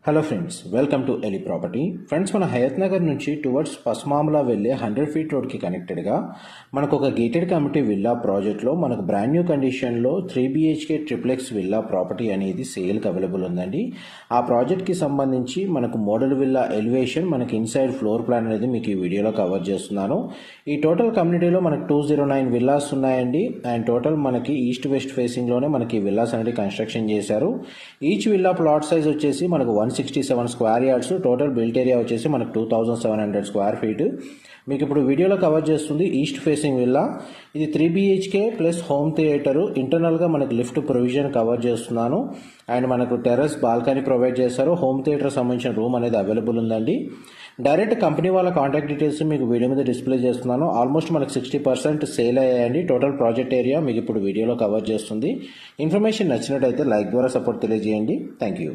Hello friends, welcome to Eli property. Friends, మన హయత్ నగర్ నుంచి towards పస్మామలా వెళ్ళే 100 ఫీట్ రోడ్కి కనెక్టెడ్గా మనకు ఒక గేటెడ్ కమ్యూనిటీ విల్లా ప్రాజెక్ట్లో మనకు బ్రాండ్ న్యూ కండిషన్లో 3 BHK ట్రిప్లెక్స్ విల్లా ప్రాపర్టీ అనేది సేల్కి అవైలబుల్ ఉందండి. ఆ ప్రాజెక్ట్కి సంబంధించి మనకు మోడల్ విల్లా ఎలివేషన్, మనకి ఇన్సైడ్ ఫ్లోర్ ప్లాన్ అనేది మీకు ఈ వీడియోలో కవర్ చేస్తున్నాను. ఈ టోటల్ కమ్యూనిటీలో మనకు 209 విల్లాస్ ఉన్నాయండి. అండ్ టోటల్ మనకి ఈస్ట్ వెస్ట్ ఫేసింగ్లోనే మనకి విల్లాస్ అనేది కన్స్ట్రక్షన్ చేశారు. ఈచ్ విల్లా ప్లాట్ సైజ్ వచ్చేసి మనకు 167 square yards, total built area వచ్చేసి మనకు 2700 స్క్వేర్ ఫీట్. మీకు ఇప్పుడు వీడియోలో కవర్ చేస్తుంది ఈస్ట్ ఫేసింగ్ విల్లా. ఇది 3 BHK ప్లస్ హోమ్ థియేటరు. ఇంటర్నల్గా మనకు లిఫ్ట్ ప్రొవిజన్ కవర్ చేస్తున్నాను. అండ్ మనకు టెర్రస్ బాల్కనీ ప్రొవైడ్ చేస్తారు. హోమ్ థియేటర్ సంబంధించిన రూమ్ అనేది అవైలబుల్ ఉందండి. డైరెక్ట్ కంపెనీ వాళ్ళ కాంటాక్ట్ డీటెయిల్స్ మీకు వీడియో మీద డిస్ప్లే చేస్తున్నాను. ఆల్మోస్ట్ మనకు 60% సేల్ అయ్యాయండి. టోటల్ ప్రాజెక్ట్ ఏరియా మీకు ఇప్పుడు వీడియోలో కవర్ చేస్తుంది. ఇన్ఫర్మేషన్ నచ్చినట్టయితే లైక్ ద్వారా సపోర్ట్ తెలియజేయండి. Thank you.